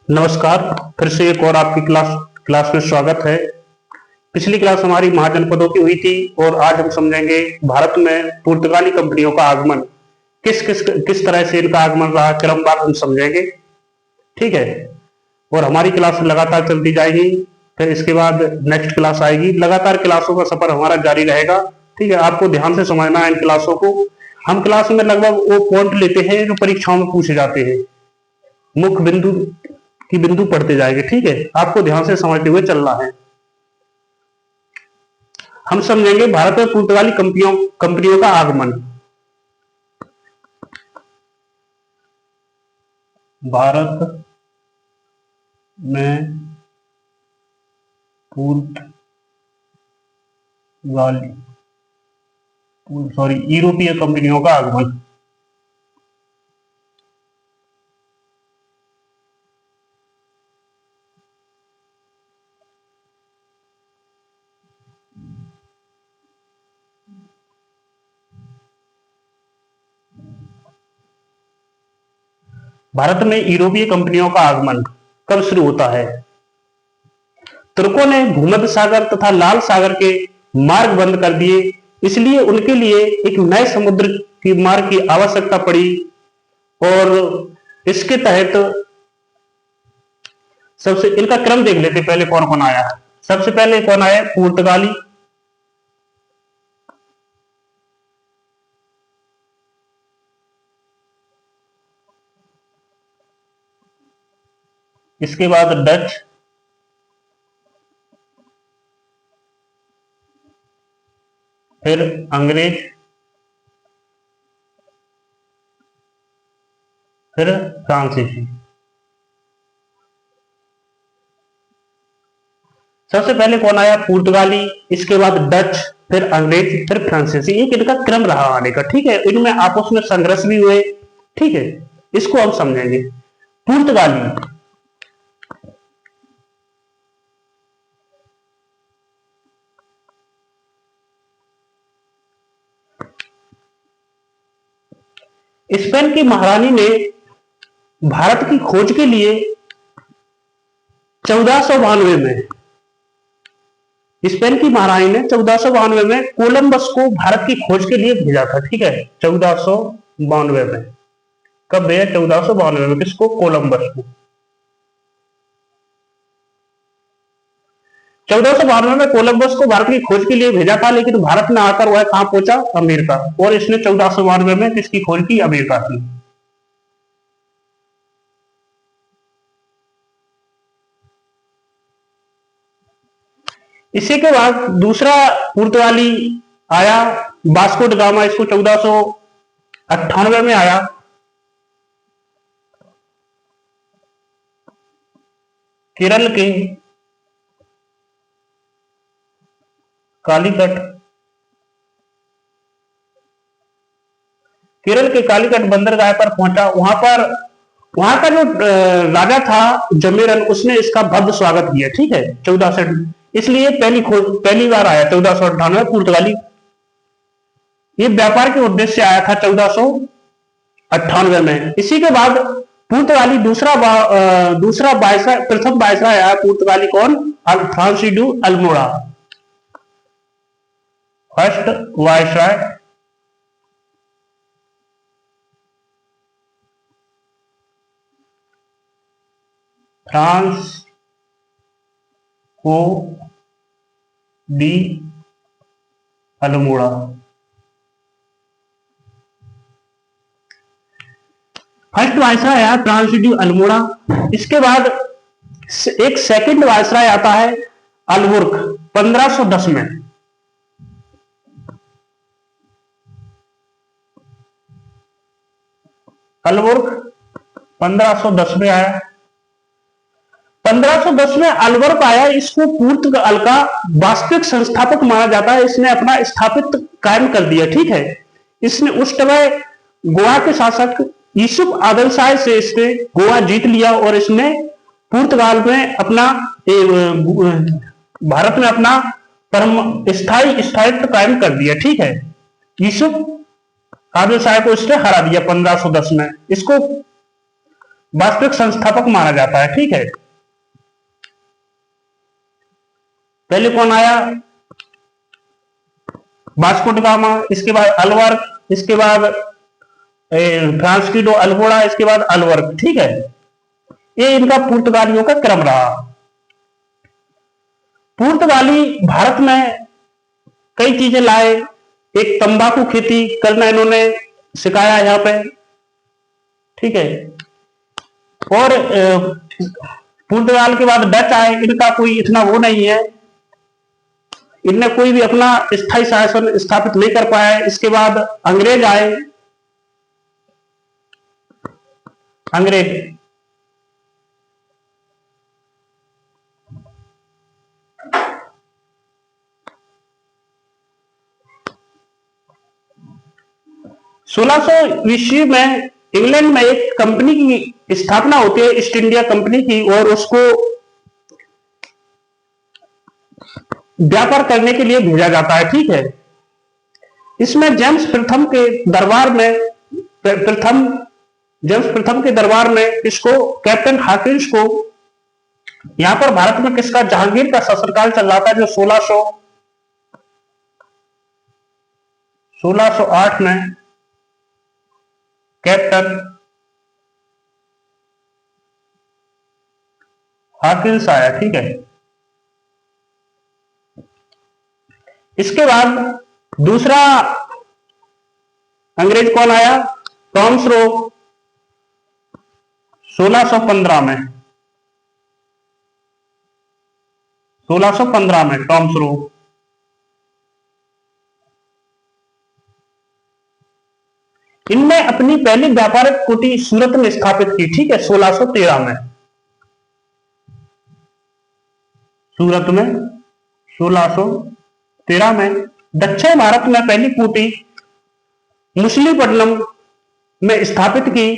नमस्कार। फिर से एक और आपकी क्लास में स्वागत है। पिछली क्लास हमारी महाजनपदों की हुई थी और आज हम समझेंगे भारत में पुर्तगाली कंपनियों का आगमन किस तरह से इनका आगमन रहा, क्रमवार हम समझेंगे। ठीक है, और हमारी क्लास लगातार चलती जाएगी। फिर इसके बाद नेक्स्ट क्लास आएगी। लगातार क्लासों का सफर हमारा जारी रहेगा। ठीक है, आपको ध्यान से समझना है इन क्लासों को। हम क्लास में लगभग वो पॉइंट लेते हैं जो परीक्षाओं में पूछे जाते हैं, मुख्य बिंदु पढ़ते जाएंगे। ठीक है, आपको ध्यान से समझते हुए चलना है। हम समझेंगे भारत में पुर्तगाली कंपनियों का आगमन। भारत में यूरोपीय कंपनियों का आगमन। भारत में यूरोपीय कंपनियों का आगमन कब शुरू होता है? तुर्कों ने भूमध्य सागर तथा लाल सागर के मार्ग बंद कर दिए, इसलिए उनके लिए एक नए समुद्र की मार्ग की आवश्यकता पड़ी। और इसके तहत सबसे इनका क्रम देख लेते, पहले कौन कौन आया। सबसे पहले कौन आया? पुर्तगाली। इसके बाद डच, फिर अंग्रेज, फिर फ्रांसीसी। सबसे पहले कौन आया? पुर्तगाली, इसके बाद डच, फिर अंग्रेज, फिर फ्रांसीसी। एक इनका क्रम रहा आने का। ठीक है, इनमें आपस में संघर्ष भी हुए। ठीक है, इसको हम समझेंगे। पुर्तगाली स्पेन की महारानी ने भारत की खोज के लिए 1492 में स्पेन की महारानी ने 1492 में कोलंबस को भारत की खोज के लिए भेजा था। ठीक है, 1492 में कब भेजा? 1492 में। किसको? कोलंबस को। 1492 में कोलंबस को भारत की खोज के लिए भेजा था, लेकिन भारत में आकर वह कहां पहुंचा? अमेरिका। और इसने 1492 में किसकी खोज की? अमेरिका की। इसी के बाद दूसरा पुर्तगाली आया, वास्को ड गामा। इसको 1498 में आया। केरल के कालीकट बंदरगाह पर पहुंचा। वहां का जो राजा था जमेरन, उसने इसका भव्य स्वागत किया। ठीक है, 1400, इसलिए पहली बार आया 1498 पुर्तगाली। ये व्यापार के उद्देश्य से आया था 1498 में। इसी के बाद पुर्तगाली प्रथम वायसराय आया पुर्तगाली। कौन? Francis de Almora, first viceroy. France को डी अल्मोड़ा। फर्स्ट वायसराय आया फ्रांसिस डी अल्मोड़ा। इसके बाद एक सेकंड वायसराय आता है अल्बुर्क 1510 में। अल्बुर्क 1510 में आया। 1510 में अल्बुर्क आया। इसको पुर्तगाल का वास्तविक संस्थापक माना जाता है। इसने अपना स्थापित कायम कर दिया। ठीक है, इसने उस समय गोवा के शासक यूसुफ आदिल शाह से इसने गोवा जीत लिया और इसने पुर्तगाल में अपना भारत में अपना स्थायित्व कायम कर दिया। ठीक है, यूसुफ आदिल शाह को इसने हरा दिया 1510 में। इसको वास्तविक संस्थापक माना जाता है। ठीक है, पहले कौन आया? वास्को ड गामा, इसके बाद अलवर्क, इसके बाद फ्रांसिस्को अल्मोड़ा, इसके बाद अलवर्क। ठीक है, ये इनका पुर्तगालियों का क्रम रहा। पुर्तगाली भारत में कई चीजें लाए। एक तंबाकू खेती करना इन्होंने सिखाया यहाँ पे। ठीक है, और पुर्तगाल के बाद डच आए, इनका कोई इतना वो नहीं है, इनने कोई भी अपना स्थायी शासन स्थापित नहीं कर पाया। इसके बाद अंग्रेज आए, अंग्रेज। सोलह सौ ईस्वी में इंग्लैंड में एक कंपनी की स्थापना होती है, ईस्ट इंडिया कंपनी की, और उसको व्यापार करने के लिए भेजा जाता है। ठीक है, इसमें जेम्स प्रथम के दरबार में जेम्स प्रथम के दरबार में इसको कैप्टन हाकिंस को, यहां पर भारत में किसका, जहांगीर का शासनकाल चल रहा था, जो 1608 में कैप्टन हाकिंस आया। ठीक है, इसके बाद दूसरा अंग्रेज कौन आया? टॉम्स रो, 1615 में, 1615 में टॉम्स रो। इनने अपनी पहली व्यापारिक कुटी सूरत में स्थापित की। ठीक है, 1613 में सूरत में, 1613 में दक्षिण भारत में पहली कुटी मुसलीपट्टनम में स्थापित की।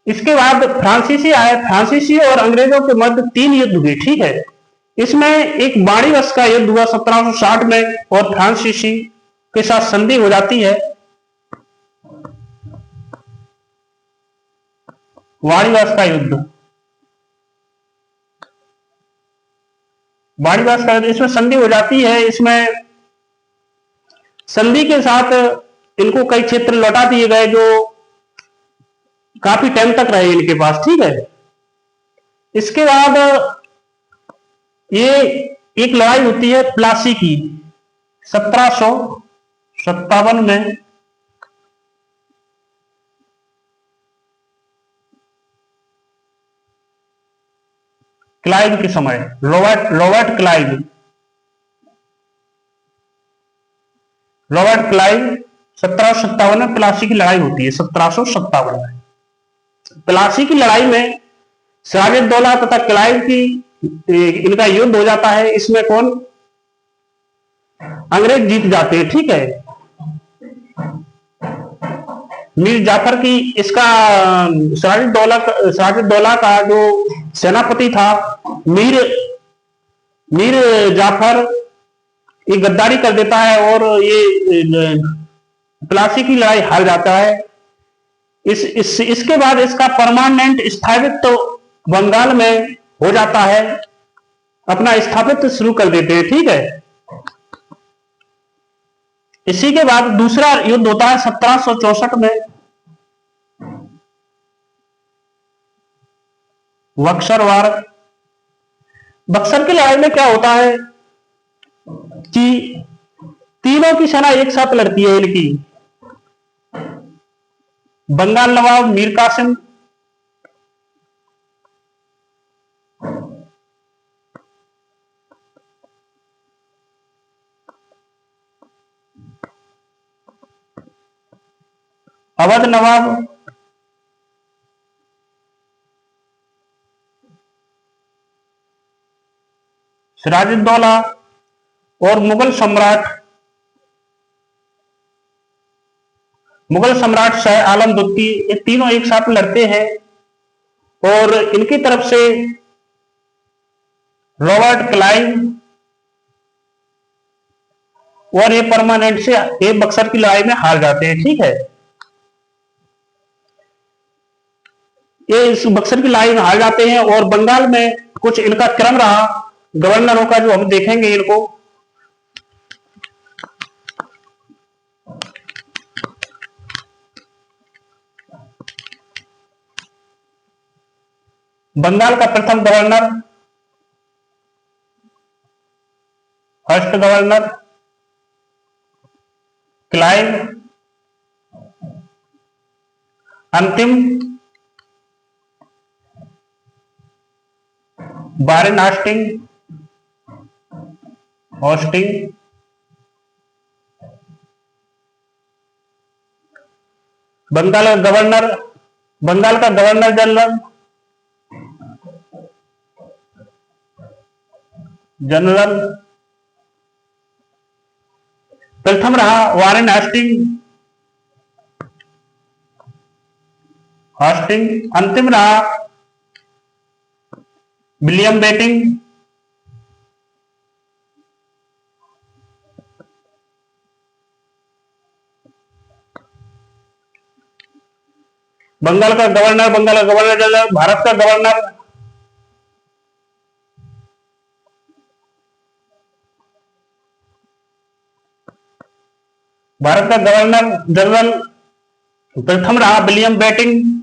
इसके बाद फ्रांसीसी आए, फ्रांसीसी और अंग्रेजों के मध्य 3 युद्ध हुए। ठीक है, इसमें एक वाणिज्य का युद्ध हुआ 1760 में, और फ्रांसीसी के साथ संधि हो जाती है। वाणिज्य का युद्ध, वाणिज्य का युद्ध, इसमें संधि हो जाती है। इसमें संधि के साथ इनको कई क्षेत्र लौटा दिए गए जो काफी टाइम तक रहे इनके पास। ठीक है, इसके बाद ये एक लड़ाई होती है प्लासी की, 1757 में। क्लाइव के समय, रॉबर्ट क्लाइव 1757 में प्लासी की लड़ाई होती है। 1757 में प्लासी की लड़ाई में सिराजुद्दौला तथा क्लाइव की इनका युद्ध हो जाता है। इसमें कौन? अंग्रेज जीत जाते हैं। ठीक है, मीर जाफर की, इसका सिराजुद्दौला का जो सेनापति था मीर जाफर, ये गद्दारी कर देता है और ये प्लासी की लड़ाई हार जाता है। इसके बाद इसका परमानेंट स्थापित्व तो बंगाल में हो जाता है, अपना स्थापित्व शुरू कर देते हैं। ठीक है, इसी के बाद दूसरा युद्ध होता है 1764 में, बक्सर वार। बक्सर की लड़ाई में क्या होता है कि तीनों की सेना एक साथ लड़ती है इनकी। बंगाल नवाब मीर कासिम, अवध नवाब, सिराजुद्दौला और मुगल सम्राट शाह आलम द्वितीय, ये तीनों एक साथ लड़ते हैं। और इनकी तरफ से रॉबर्ट क्लाइव और ये परमानेंट से ये बक्सर की लड़ाई में हार जाते हैं। ठीक है, ये इस बक्सर की लड़ाई में हार जाते हैं। और बंगाल में कुछ इनका क्रम रहा गवर्नरों का, जो हम देखेंगे इनको। बंगाल का प्रथम गवर्नर, फर्स्ट गवर्नर क्लाइव, अंतिम वारेन होस्टिंग। बंगाल का गवर्नर जनरल प्रथम रहा वारेन होस्टिंग। अंतिम रहा विलियम बेटिंग। बंगाल का गवर्नर जनरल, भारत का गवर्नर जनरल प्रथम रहा विलियम बेटिंग।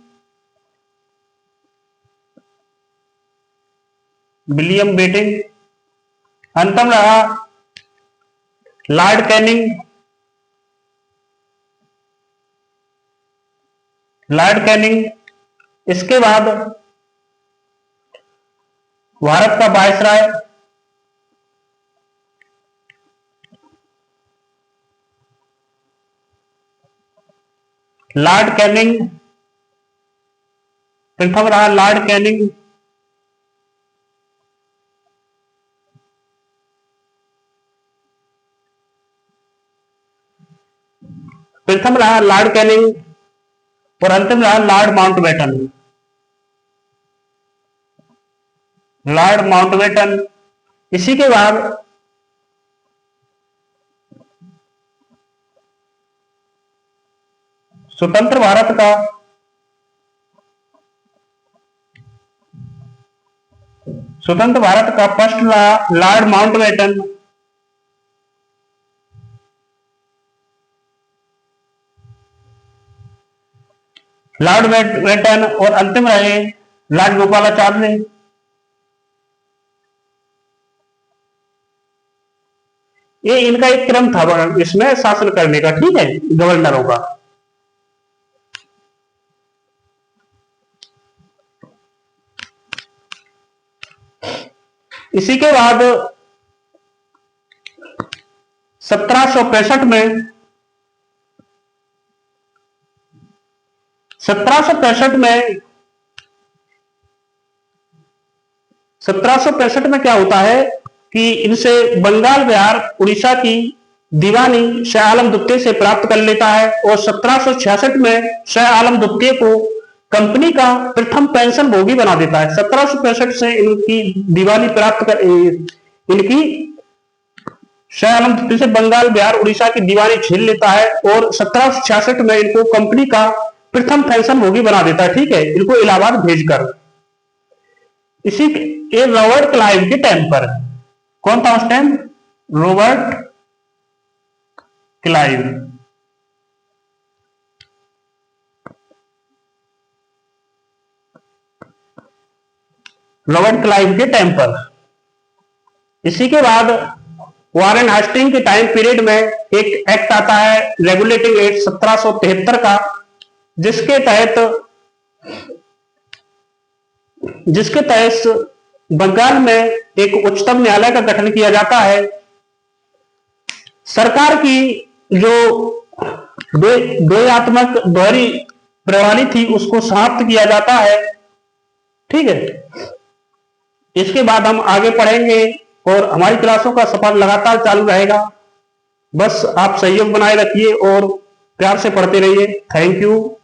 अंतिम रहा लॉर्ड कैनिंग। इसके बाद भारत का वायसराय लॉर्ड कैनिंग, प्रथम रहा लॉर्ड कैनिंग। प्रथम रहा लॉर्ड कैनिंग और अंतिम रहा लॉर्ड माउंटबेटन। इसी के बाद स्वतंत्र भारत का फर्स्ट लॉर्ड माउंटबेटन। और अंतिम रहे लॉर्ड गोपालाचार्य। ये इनका एक क्रम था इसमें शासन करने का, ठीक है, गवर्नरों का। इसी के बाद 1765 में क्या होता है कि इनसे बंगाल, बिहार, उड़ीसा की दीवानी शाह आलम द्वितीय से प्राप्त कर लेता है। और 1766 में शाह आलम द्वितीय को कंपनी का प्रथम पेंशन भोगी बना देता है। 1765 से इनकी दीवानी प्राप्त कर इनकी शाह आलम द्वितीय से बंगाल, बिहार, उड़ीसा की दीवानी छीन लेता है और 1766 में इनको कंपनी का प्रथम पेंशन भोगी बना देता है, ठीक है, इनको इलाहाबाद भेजकर। इसी ये रॉबर्ट क्लाइव के टाइम पर, कौन था उस time? Robert Clive. Robert Clive के टाइम पर। इसी के बाद वारेन हेस्टिंग के टाइम पीरियड में एक एक्ट आता है, रेगुलेटिंग एक्ट 1773 का, जिसके तहत बंगाल में एक उच्चतम न्यायालय का गठन किया जाता है। सरकार की जो द्वयात्मक दोहरी प्रणाली थी उसको समाप्त किया जाता है, ठीक है। इसके बाद हम आगे पढ़ेंगे और हमारी क्लासों का सफर लगातार चालू रहेगा। बस आप सहयोग बनाए रखिए और प्यार से पढ़ते रहिए। Thank you.